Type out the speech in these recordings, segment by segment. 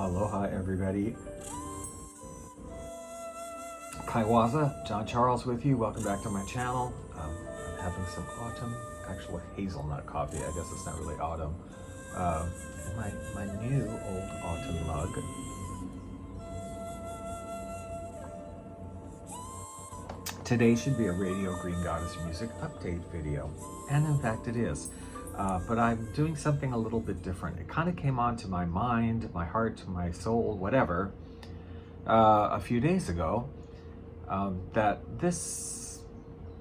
Aloha, everybody. Kaiwaza, John Charles with you. Welcome back to my channel. I'm having some autumn, actual hazelnut coffee. I guess it's not really autumn. My new old autumn mug. Today should be a Radio Green Goddess Music update video, and in fact it is. But I'm doing something a little bit different. It kind of came onto my mind, my heart, my soul, whatever, a few days ago, that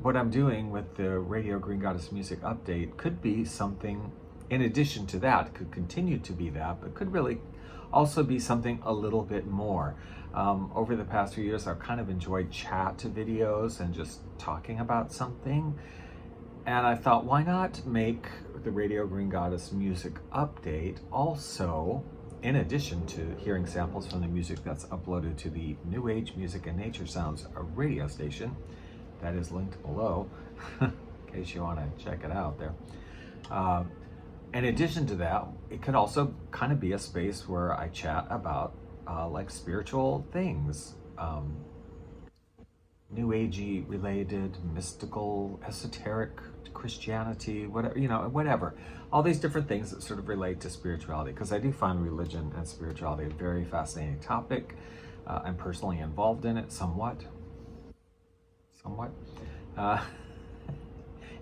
what I'm doing with the Radio Green Goddess Music update could be something in addition to that, could continue to be that, but could really also be something a little bit more. Over the past few years, I've kind of enjoyed chat videos and just talking about something. And I thought, why not make the Radio Green Goddess Music update also, in addition to hearing samples from the music that's uploaded to the New Age Music and Nature Sounds radio station, that is linked below, in case you want to check it out there. In addition to that, it could also kind of be a space where I chat about like spiritual things, New Agey related, mystical, esoteric, Christianity, whatever, whatever. All these different things that sort of relate to spirituality, because I do find religion and spirituality a very fascinating topic. I'm personally involved in it somewhat,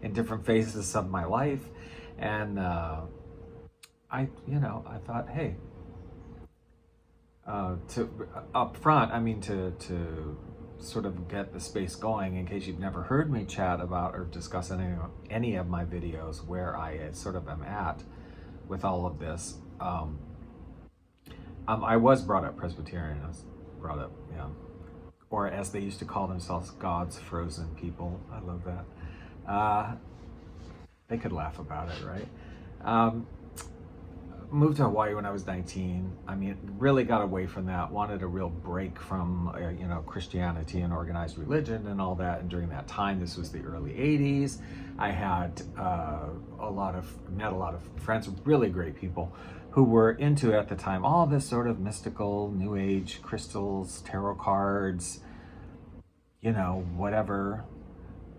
in different phases of my life. And I thought, hey, to sort of get the space going, in case you've never heard me chat about or discuss any of my videos where I sort of am at with all of this. I was brought up Presbyterian. I was brought up, or as they used to call themselves, God's frozen people. I love that. They could laugh about it, right? Moved to Hawaii when I was 19. I mean, really got away from that, wanted a real break from, Christianity and organized religion and all that. And during that time, this was the early 80s, I had met a lot of friends, really great people who were into, at the time, all this sort of mystical, New Age, crystals, tarot cards, whatever,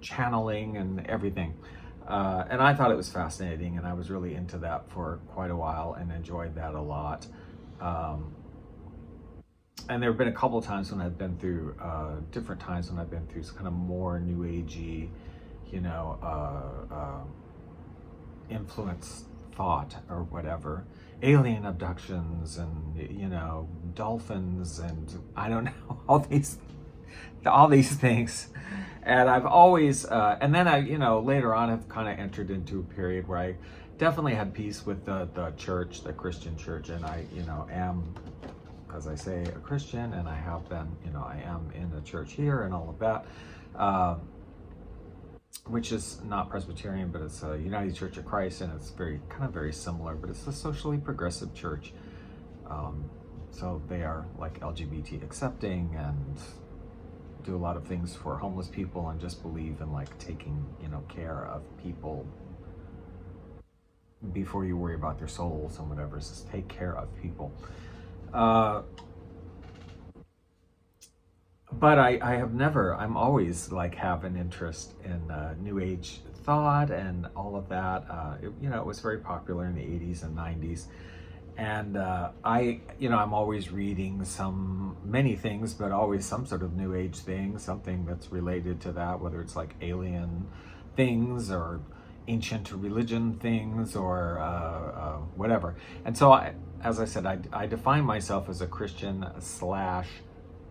channeling and everything. And I thought it was fascinating, and I was really into that for quite a while and enjoyed that a lot. And there have been a couple of times when I've been through, different times when I've been through kind of more New Agey, influenced thought or whatever. Alien abductions and, dolphins and I don't know, all these things. And I've always, and then I, later on have kind of entered into a period where I definitely had peace with the church, the Christian church. And I, am, as I say, a Christian, and I have been, I am in the church here and all of that, which is not Presbyterian, but it's a United Church of Christ, and it's very similar, but it's a socially progressive church. So they are like LGBT accepting and do a lot of things for homeless people, and just believe in like taking care of people before you worry about their souls and whatever. Just take care of people. But I'm always like have an interest in New Age thought and all of that. It was very popular in the 80s and 90s. And I'm always reading many things, but always some sort of New Age thing, something that's related to that, whether it's like alien things or ancient religion things or whatever. And so, as I said, I define myself as a Christian /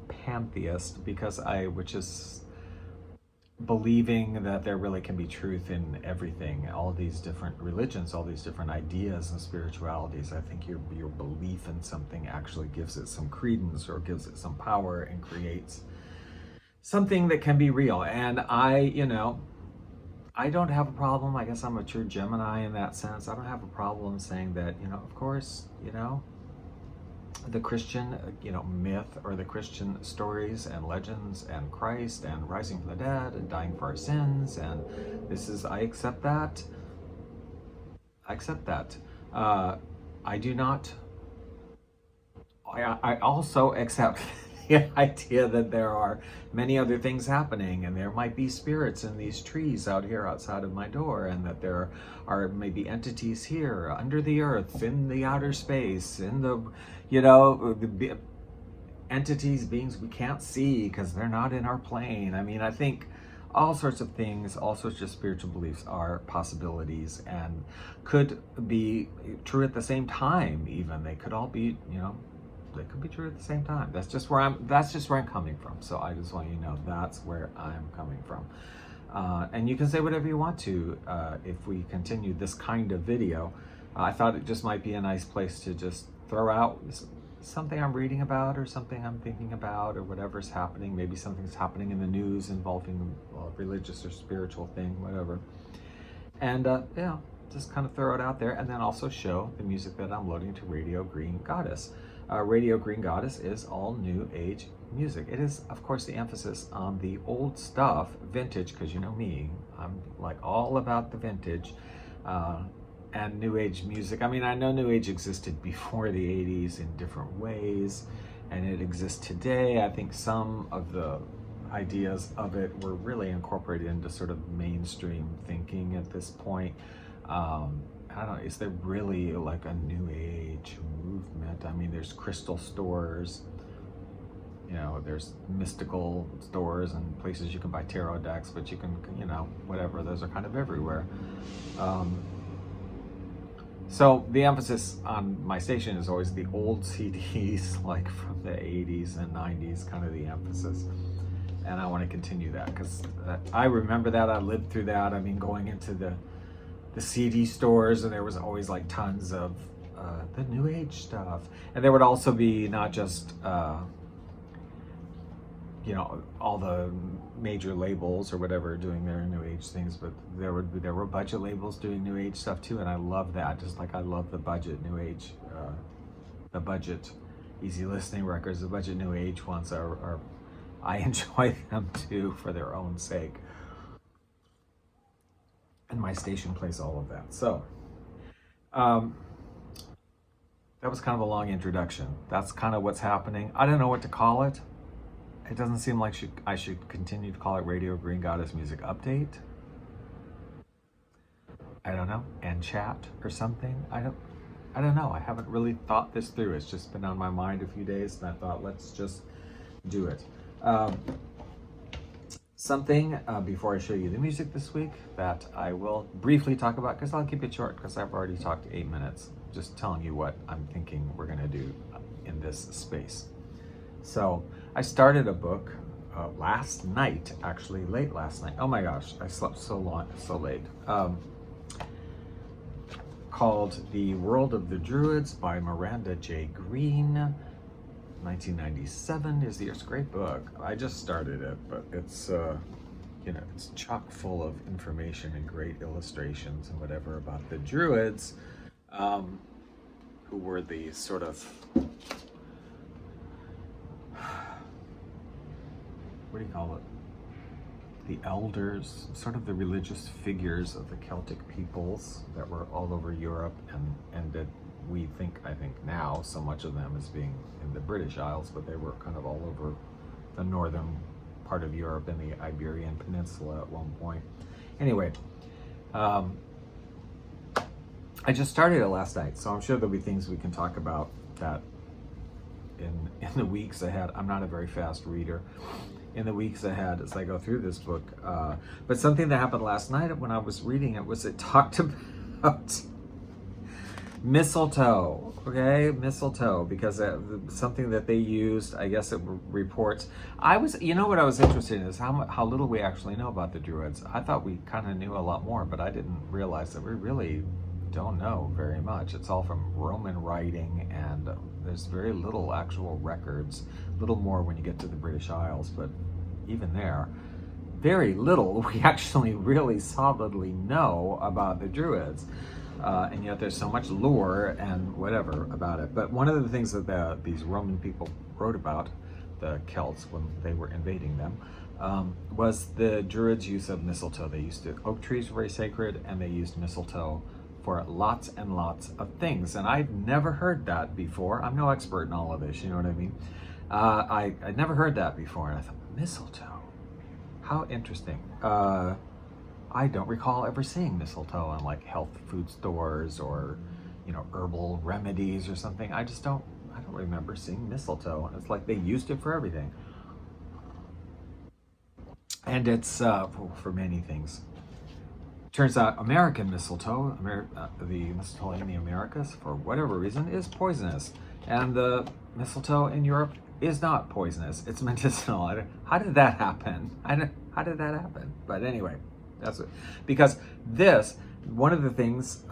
pantheist, which is believing that there really can be truth in everything, all these different religions, all these different ideas and spiritualities. I think your belief in something actually gives it some credence or gives it some power and creates something that can be real. And I don't have a problem. I guess I'm a true Gemini in that sense. I don't have a problem saying that, of course, the Christian, myth, or the Christian stories and legends and Christ and rising from the dead and dying for our sins. And I accept that. I do not I also accept the idea that there are many other things happening, and there might be spirits in these trees out here outside of my door, and that there are maybe entities here under the earth, in the outer space, in the, entities, beings we can't see because they're not in our plane. I mean, I think all sorts of things, all sorts of spiritual beliefs are possibilities and could be true at the same time. Even they could all be, they could be true at the same time. That's just where I'm coming from. So I just want you to know that's where I'm coming from. And you can say whatever you want to if we continue this kind of video. I thought it just might be a nice place to just throw out something I'm reading about, or something I'm thinking about, or whatever's happening. Maybe something's happening in the news involving a religious or spiritual thing, whatever. And just kind of throw it out there, and then also show the music that I'm loading to Radio Green Goddess. Radio Green Goddess is all new age music. It is, of course, the emphasis on the old stuff, vintage, because you know me, I'm like all about the vintage. And new age music. I mean, I know new age existed before the 80s in different ways, and it exists today. I think some of the ideas of it were really incorporated into sort of mainstream thinking at this point. I don't know, is there really like a new age movement? I mean, there's crystal stores, there's mystical stores and places you can buy tarot decks, but you can, whatever, those are kind of everywhere. So the emphasis on my station is always the old CDs, like from the 80s and 90s, kind of the emphasis. And I want to continue that because I remember that. I lived through that. I mean, going into the CD stores, and there was always like tons of the new age stuff. And there would also be not just all the major labels or whatever doing their new age things, but there were budget labels doing new age stuff too, and I love that. Just like I love the budget new age, the budget easy listening records, the budget new age ones are I enjoy them too for their own sake. And my station plays all of that. So that was kind of a long introduction. That's kind of what's happening. I don't know what to call it. It doesn't seem like I should continue to call it Radio Green Goddess Music Update. I don't know, and chat or something. I don't know. I haven't really thought this through. It's just been on my mind a few days, and I thought, let's just do it. Something before I show you the music this week that I will briefly talk about, because I'll keep it short because I've already talked 8 minutes, just telling you what I'm thinking we're going to do in this space. So I started a book last night, actually late last night. Oh my gosh, I slept so late. Called The World of the Druids by Miranda J. Green. 1997 is the year. It's a great book. I just started it, but it's it's chock full of information and great illustrations and whatever about the Druids, who were the sort of, what do you call it? The elders, sort of the religious figures of the Celtic peoples that were all over Europe, and that I think now so much of them as being in the British Isles, but they were kind of all over the northern part of Europe and the Iberian Peninsula at one point. Anyway, I just started it last night, so I'm sure there'll be things we can talk about that in the weeks ahead. I'm not a very fast reader. In the weeks ahead as I go through this book. But something that happened last night when I was reading it was it talked about mistletoe, okay? Mistletoe, because something that they used, I guess it reports. What I was interested in is how little we actually know about the Druids. I thought we kind of knew a lot more, but I didn't realize that we really don't know very much. It's all from Roman writing, and there's very little actual records, little more when you get to the British Isles, but even there, very little we actually really solidly know about the Druids. And yet there's so much lore and whatever about it. But one of the things that these Roman people wrote about, the Celts, when they were invading them, was the Druids' use of mistletoe. They used oak trees were very sacred, and they used mistletoe for lots and lots of things. And I'd never heard that before. I'm no expert in all of this, you know what I mean? I'd never heard that before, and I thought, mistletoe, how interesting. I don't recall ever seeing mistletoe in like health food stores or, you know, herbal remedies or something. I don't remember seeing mistletoe. It's like they used it for everything. And it's for many things. Turns out American mistletoe, the mistletoe in the Americas, for whatever reason, is poisonous. And the mistletoe in Europe is not poisonous. It's medicinal. How did that happen? How did that happen? But anyway, that's it. Because one of the things,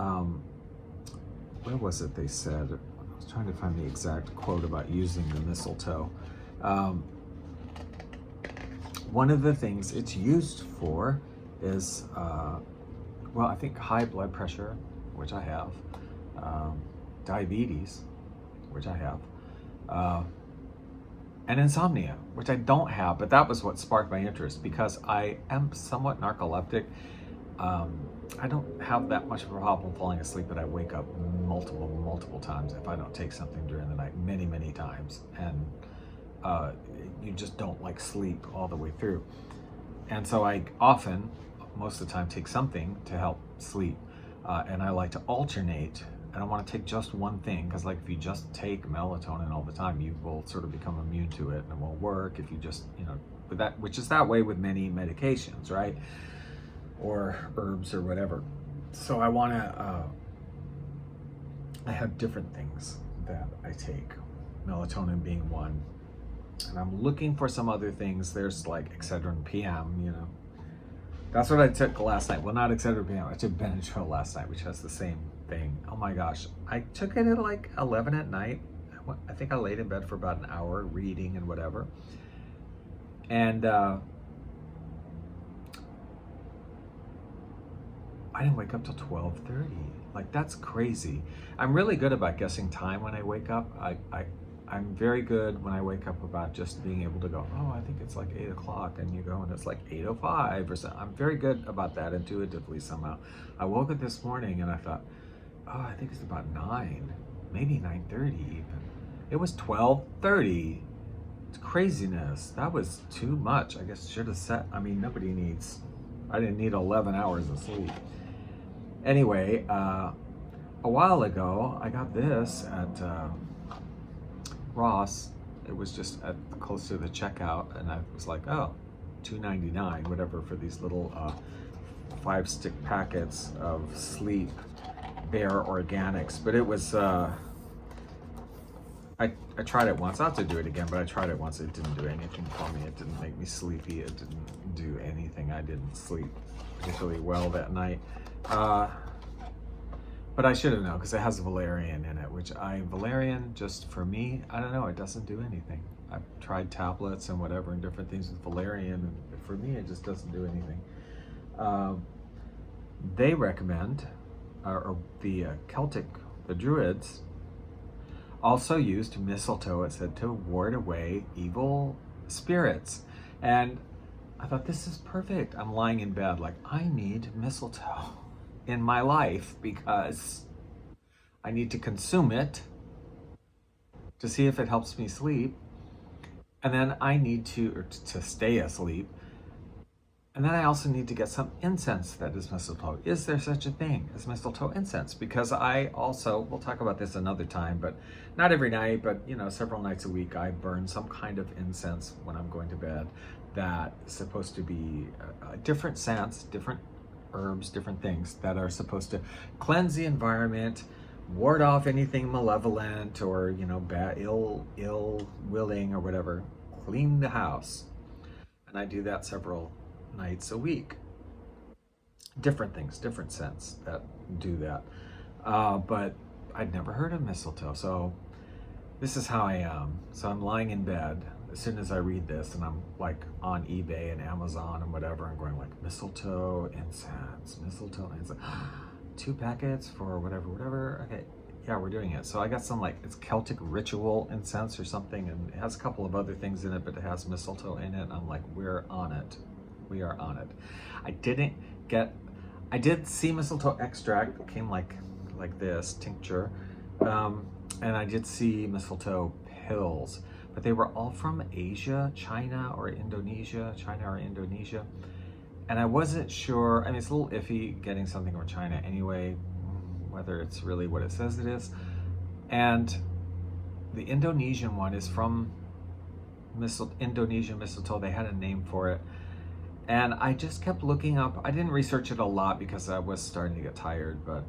where was it they said? I was trying to find the exact quote about using the mistletoe. One of the things it's used for is, well, I think high blood pressure, which I have, diabetes, which I have, and insomnia, which I don't have, but that was what sparked my interest because I am somewhat narcoleptic. I don't have that much of a problem falling asleep, but I wake up multiple times if I don't take something during the night, many times. And you just don't like sleep all the way through. And so I often, most of the time, take something to help sleep. And I like to alternate. I don't want to take just one thing, because like if you just take melatonin all the time, you will sort of become immune to it and it won't work if you just, you know, with that, which is that way with many medications, right? Or herbs or whatever. So I want to, I have different things that I take, melatonin being one. And I'm looking for some other things. There's like Excedrin PM, you know. That's what I took last night. Well, not Excedrin PM. I took Benadryl last night, which has the same thing. Oh my gosh. I took it at like 11 at night. I think I laid in bed for about an hour reading and whatever. And I didn't wake up till 12:30. Like, that's crazy. I'm really good about guessing time when I wake up. I'm very good when I wake up about just being able to go, oh, I think it's like 8 o'clock, and you go and it's like 8:05 or something. I'm very good about that intuitively somehow. I woke up this morning and I thought, oh, I think it's about 9, maybe 9:30 even. It was 12:30. It's craziness. That was too much. I guess should have set, I mean, I didn't need 11 hours of sleep. Anyway, a while ago, I got this at Ross. It was just close to the checkout, and I was like, oh, $2.99, whatever, for these little 5-stick packets of Sleep Bear Organics. But it was, I tried it once. I'll have to do it again, but I tried it once. It didn't do anything for me. It didn't make me sleepy. It didn't do anything. I didn't sleep particularly well that night. But I should have known because it has valerian in it, which valerian, just for me, I don't know, it doesn't do anything. I've tried tablets and whatever and different things with valerian, and for me, it just doesn't do anything. They recommend, or the Celtic, the Druids, also used mistletoe, it said, to ward away evil spirits. And I thought, this is perfect. I'm lying in bed like, I need mistletoe in my life because I need to consume it to see if it helps me sleep. And then I need to stay asleep. And then I also need to get some incense that is mistletoe. Is there such a thing as mistletoe incense? Because I also, we'll talk about this another time, but not every night, but you know, several nights a week, I burn some kind of incense when I'm going to bed that is supposed to be different scents, different herbs, different things that are supposed to cleanse the environment, ward off anything malevolent or, you know, bad, ill willing or whatever, clean the house. And I do that several nights a week. Different things, different scents that do that. But I'd never heard of mistletoe. So this is how I am. So I'm lying in bed as soon as I read this, and I'm like on eBay and Amazon and whatever, and going like, mistletoe incense, 2 packets for whatever. Okay, yeah, we're doing it. So I got some, like, it's Celtic ritual incense or something, and it has a couple of other things in it, but it has mistletoe in it. I'm like, we're on it. We are on it. I didn't get I did see mistletoe extract. It came like this tincture, and I did see mistletoe pills, but they were all from Asia, China or Indonesia, and I wasn't sure. I mean, it's a little iffy getting something from China anyway, whether it's really what it says it is. And the Indonesian one is from Indonesian mistletoe. They had a name for it. And I just kept looking up. I didn't research it a lot because I was starting to get tired, but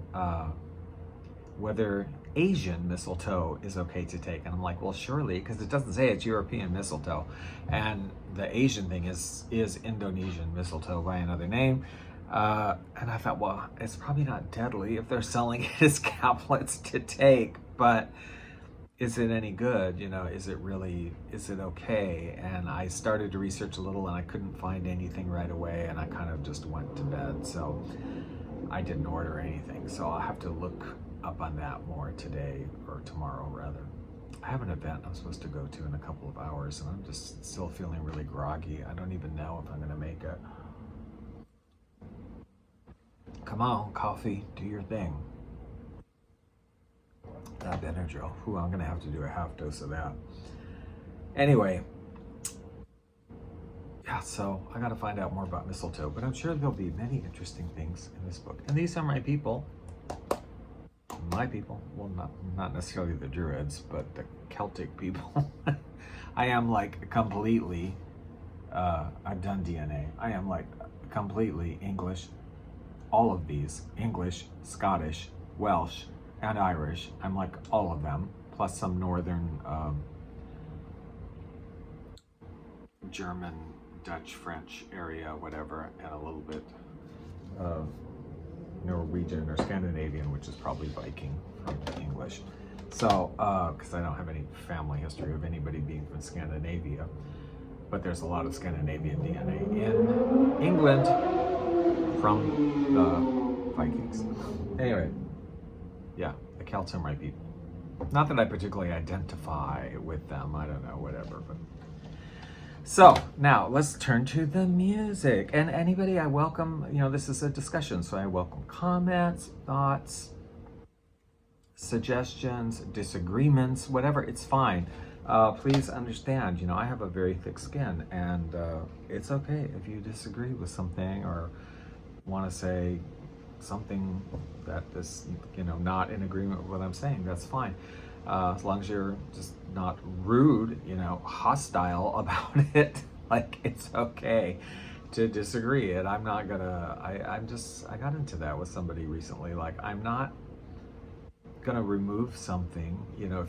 whether Asian mistletoe is okay to take. And I'm like, well, surely, because it doesn't say it's European mistletoe. And the Asian thing is Indonesian mistletoe by another name. And I thought, well, it's probably not deadly if they're selling it as caplets to take, but is it any good? You know, is it okay? And I started to research a little and I couldn't find anything right away, and I kind of just went to bed. So I didn't order anything. So I'll have to look up on that more today, or tomorrow rather. I have an event I'm supposed to go to in a couple of hours, and I'm just still feeling really groggy. I don't even know if I'm gonna make it. Come on, coffee, do your thing. That Benadryl. Ooh, I'm gonna have to do a half dose of that. Anyway, yeah, so I gotta find out more about mistletoe, but I'm sure there'll be many interesting things in this book. And these are my people. Well, not necessarily the Druids, but the Celtic people. I am like completely, I've done DNA. I am like completely English. All of these, English, Scottish, Welsh, and Irish. I'm like all of them, plus some northern German, Dutch, French area, whatever, and a little bit Norwegian or Scandinavian, which is probably Viking from English. So, because I don't have any family history of anybody being from Scandinavia, but there's a lot of Scandinavian DNA in England from the Vikings. Anyway, yeah, the Celts are my people. Not that I particularly identify with them, I don't know, whatever, but. So now let's turn to the music. And anybody, I welcome, you know, this is a discussion, so I welcome comments, thoughts, suggestions, disagreements, whatever, it's fine. Please understand, you know, I have a very thick skin, and it's okay if you disagree with something or want to say something that is, you know, not in agreement with what I'm saying. That's fine. As long as you're just not rude, you know, hostile about it, like it's okay to disagree. And I'm not gonna, I got into that with somebody recently. Like, I'm not gonna remove something, you know,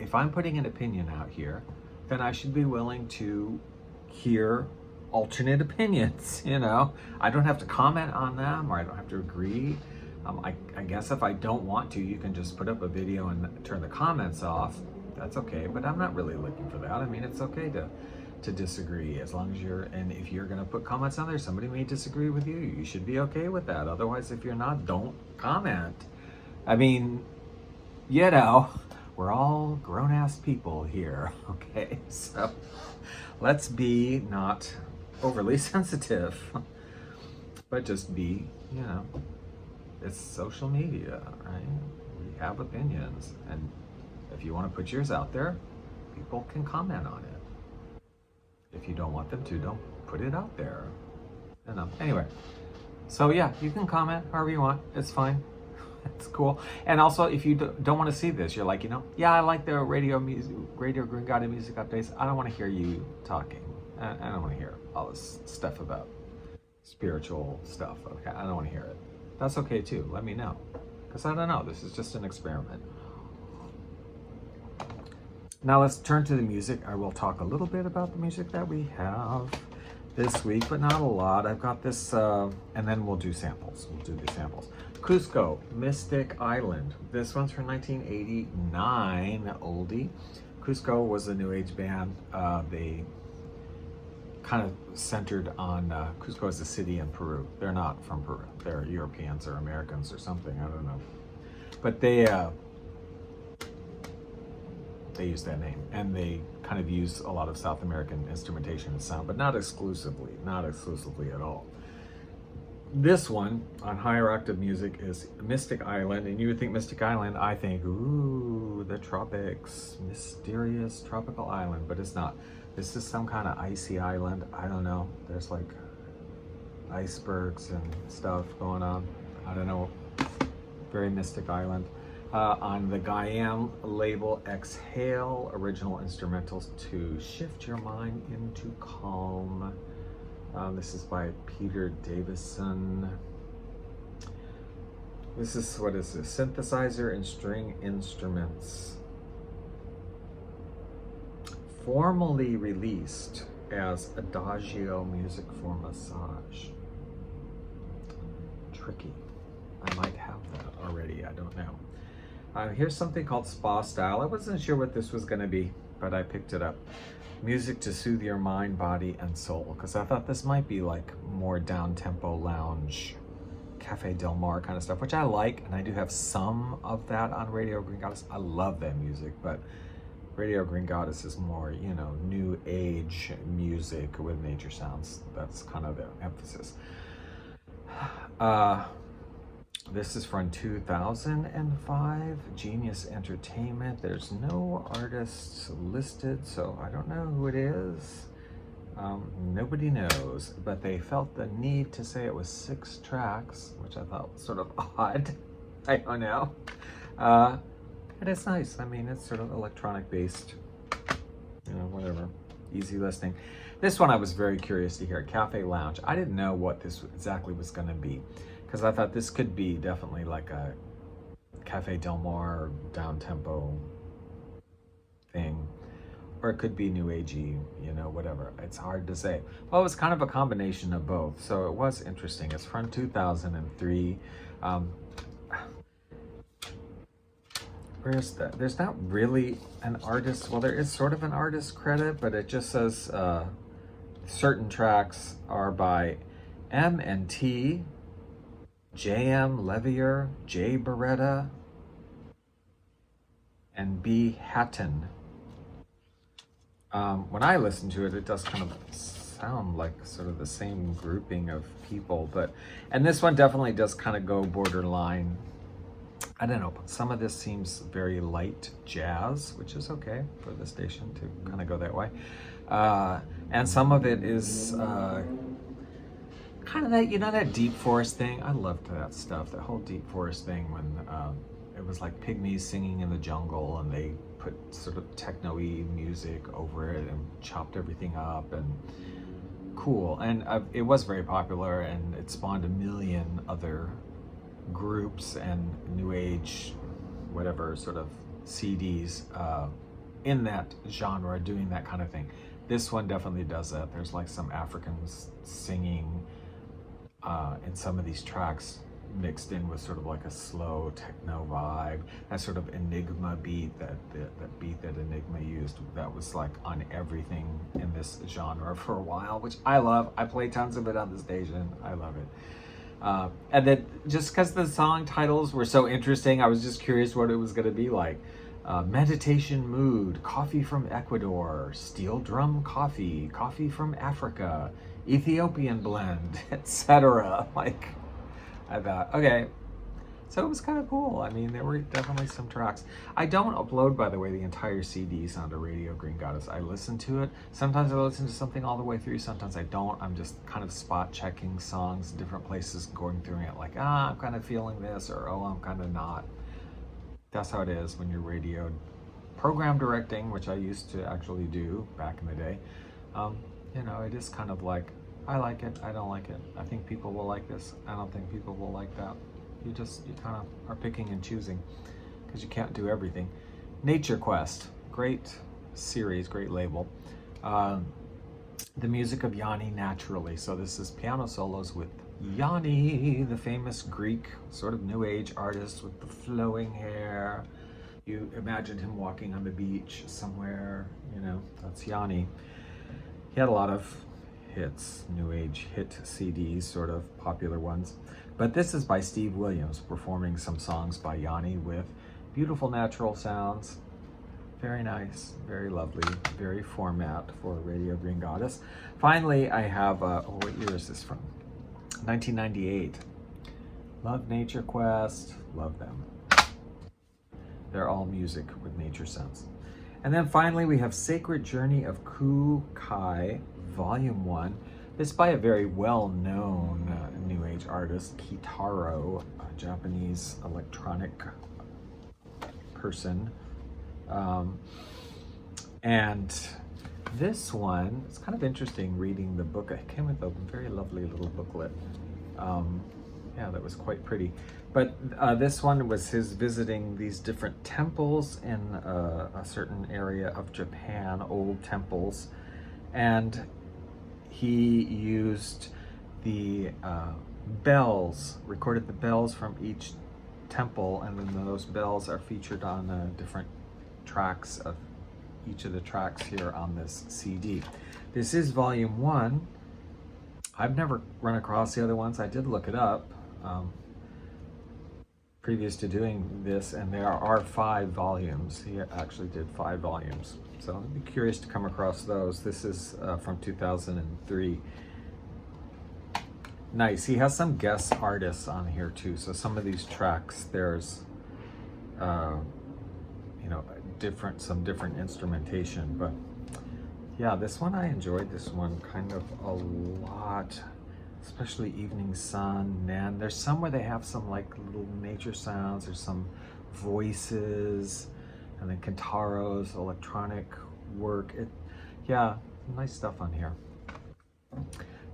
if I'm putting an opinion out here, then I should be willing to hear alternate opinions, you know. I don't have to comment on them, or I don't have to agree. I guess if I don't want to, you can just put up a video and turn the comments off. That's okay, but I'm not really looking for that. I mean, it's okay to disagree, as long as and if you're gonna put comments on there, somebody may disagree with you. You should be okay with that. Otherwise, if you're not, don't comment. I mean, you know, we're all grown-ass people here, okay? So let's be not overly sensitive, but just be, you know, it's social media, right? We have opinions, and if you want to put yours out there, people can comment on it. If you don't want them to, don't put it out there. You know. Anyway, so yeah, you can comment however you want. It's fine. It's cool. And also, if you don't want to see this, you're like, you know, yeah, I like the Radio Green Garden music updates. I don't want to hear you talking. I don't want to hear all this stuff about spiritual stuff. Okay, I don't want to hear it. That's okay too. Let me know, because I don't know. This is just an experiment. Now let's turn to the music. I will talk a little bit about the music that we have this week, but not a lot. I've got this, and then we'll do samples. We'll do the samples. Cusco, Mystic Island. This one's from 1989, oldie. Cusco was a new age band. They kind of centered on Cusco as a city in Peru. They're not from Peru. They're Europeans or Americans or something. I don't know. But they use that name, and they kind of use a lot of South American instrumentation and sound, but not exclusively at all. This one on Higher Octave Music is Mystic Island, and you would think Mystic Island, I think, ooh, the tropics, mysterious tropical island, but it's not. This is some kind of icy island. I don't know. There's like icebergs and stuff going on. I don't know. Very Mystic Island. On the Gaiam label, Exhale, original instrumentals to shift your mind into calm. This is by Peter Davison. This is, what is this? Synthesizer and string instruments. Formally released as Adagio Music for Massage. Tricky. I might have that already, I don't know. Here's something called Spa Style. I wasn't sure what this was gonna be, but I picked it up. Music to soothe your mind, body, and soul, because I thought this might be like more down-tempo lounge, Cafe Del Mar kind of stuff, which I like, and I do have some of that on Radio Green Goddess. I love that music, but Radio Green Goddess is more, you know, new age music with nature sounds. That's kind of the emphasis. This is from 2005, Genius Entertainment. There's no artists listed, so I don't know who it is. Nobody knows, but they felt the need to say it was 6 tracks, which I thought was sort of odd. I don't know. And it's nice. I mean, it's sort of electronic based, you know, whatever, easy listening. This one I was very curious to hear, Cafe Lounge. I didn't know what this exactly was going to be, because I thought this could be definitely like a Cafe Del Mar down-tempo thing, or it could be new agey, you know, whatever. It's hard to say. Well, it was kind of a combination of both, so it was interesting. It's from 2003. Where's that? There's not really an artist. Well, there is sort of an artist credit, but it just says certain tracks are by M&T, J.M. Levier, J. Beretta, and B. Hatton. When I listen to it, it does kind of sound like sort of the same grouping of people, and this one definitely does kind of go borderline. I don't know, but some of this seems very light jazz, which is okay for the station to kind of go that way. And some of it is kind of that, you know, that Deep Forest thing. I loved that stuff, that whole Deep Forest thing when it was like pygmies singing in the jungle and they put sort of techno-y music over it and chopped everything up, and cool. And it was very popular, and it spawned a million other groups and new age, whatever sort of CDs in that genre doing that kind of thing. This one definitely does that. There's like some Africans singing in some of these tracks mixed in with sort of like a slow techno vibe, that sort of Enigma beat, that beat that Enigma used, that was like on everything in this genre for a while, which I love. I play tons of it on the station. I love it. And then just because the song titles were so interesting, I was just curious what it was going to be like. Meditation Mood, Coffee from Ecuador, Steel Drum Coffee, Coffee from Africa, Ethiopian Blend, etc. Like, I thought, okay. So it was kind of cool. I mean, there were definitely some tracks. I don't upload, by the way, the entire CDs onto Radio Green Goddess. I listen to it. Sometimes I listen to something all the way through. Sometimes I don't. I'm just kind of spot checking songs in different places, going through it like, I'm kind of feeling this, or I'm kind of not. That's how it is when you're radio program directing, which I used to actually do back in the day. You know, it is kind of like, I like it, I don't like it. I think people will like this. I don't think people will like that. You kind of are picking and choosing because you can't do everything. Nature Quest, great series, great label. The music of Yanni Naturally. So this is piano solos with Yanni, the famous Greek sort of new age artist with the flowing hair. You imagine him walking on the beach somewhere, you know, that's Yanni. He had a lot of hits, new age hit CDs, sort of popular ones. But this is by Steve Williams, performing some songs by Yanni with beautiful natural sounds. Very nice, very lovely, very format for Radio Green Goddess. Finally, I have, what year is this from? 1998. Love Nature Quest, love them. They're all music with nature sounds. And then finally we have Sacred Journey of Kukai, Volume 1. This by a very well-known New Age artist, Kitaro, a Japanese electronic person. And this one, it's kind of interesting reading the book. It came with a very lovely little booklet. Yeah, that was quite pretty. But this one was his visiting these different temples in a certain area of Japan, old temples. And he used the bells, recorded the bells from each temple, and then those bells are featured on different tracks of each of the tracks here on this CD. This is volume 1. I've never run across the other ones. I did look it up previous to doing this, and there are 5 volumes. He actually did 5 volumes. So I'd be curious to come across those. This is from 2003. Nice. He has some guest artists on here too. So some of these tracks, there's, you know, some different instrumentation. But yeah, this one I enjoyed. This one kind of a lot, especially Evening Sun. And there's some where they have some like little nature sounds. There's some voices, and then Kintaro's electronic work. Yeah, nice stuff on here.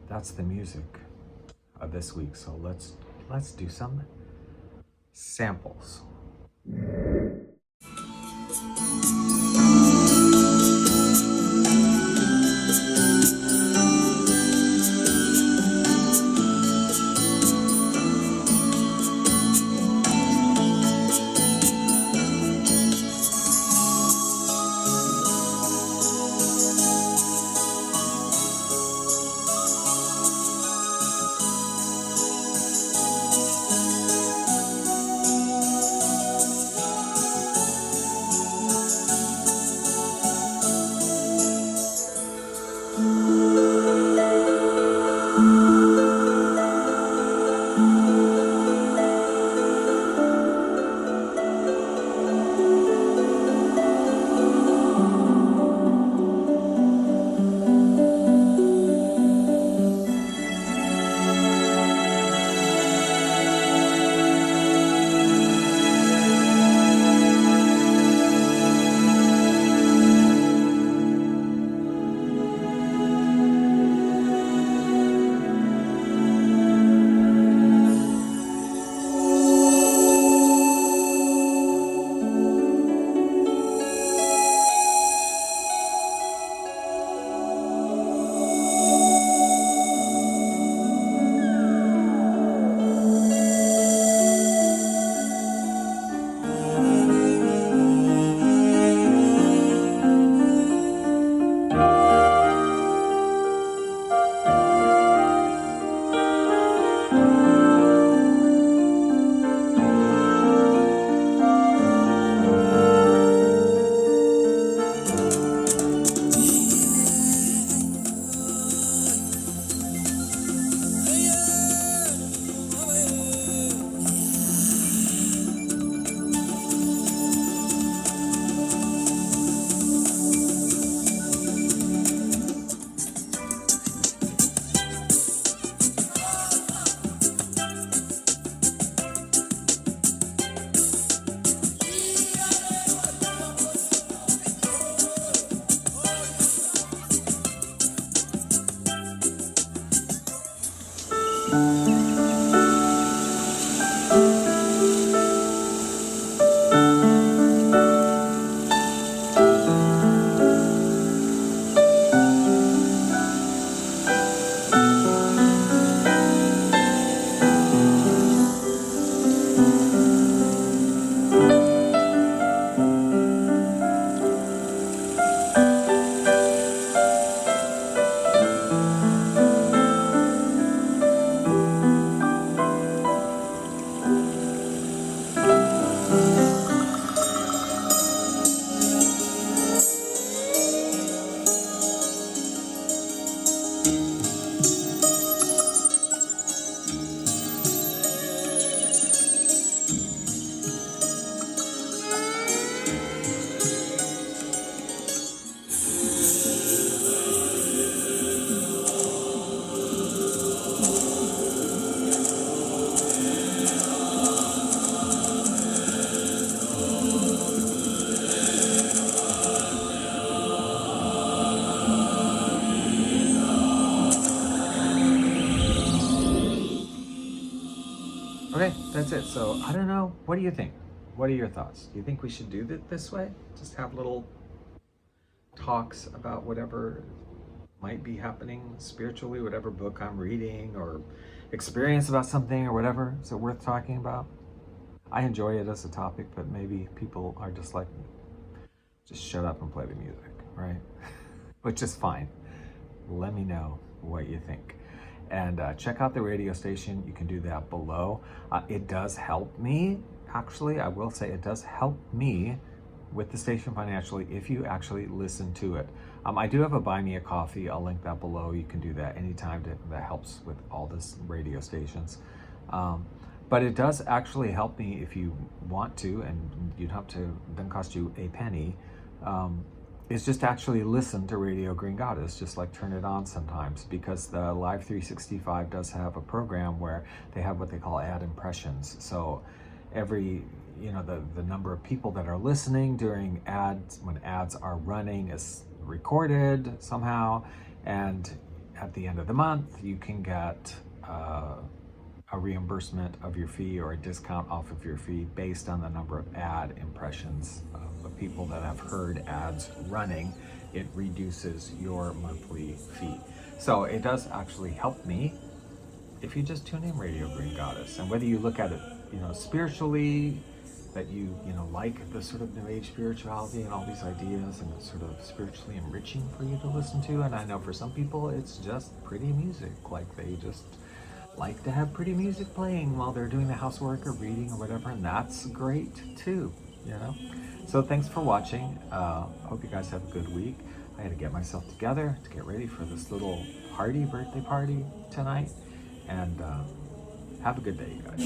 That's the music of this week. So let's do some samples. that's it. So I don't know. What do you think? What are your thoughts? Do you think we should do it this way? Just have little talks about whatever might be happening spiritually, whatever book I'm reading or experience about something or whatever. Is it worth talking about? I enjoy it as a topic, but maybe people are just like, just shut up and play the music, right? Which is fine. Let me know what you think. And check out the radio station. You can do that below. It does help me, actually. I will say it does help me with the station financially if you actually listen to it. I do have a Buy Me a Coffee. I'll link that below. You can do that anytime. That helps with all this radio stations. But it does actually help me if you want to, and you'd have to, it doesn't cost you a penny. Is just actually listen to Radio Green Goddess, just like turn it on sometimes, because the Live 365 does have a program where they have what they call ad impressions. So every, the number of people that are listening during ads, when ads are running, is recorded somehow, and at the end of the month you can get a reimbursement of your fee or a discount off of your fee based on the number of ad impressions of the people that have heard ads running. It reduces your monthly fee. So it does actually help me if you just tune in Radio Green Goddess. And whether you look at it, spiritually, that you like the sort of New Age spirituality and all these ideas, and it's sort of spiritually enriching for you to listen to. And I know for some people it's just pretty music, like they just like to have pretty music playing while they're doing the housework or reading or whatever, and that's great too, So thanks for watching. Hope you guys have a good week. I had to get myself together to get ready for this little birthday party tonight, and have a good day, you guys.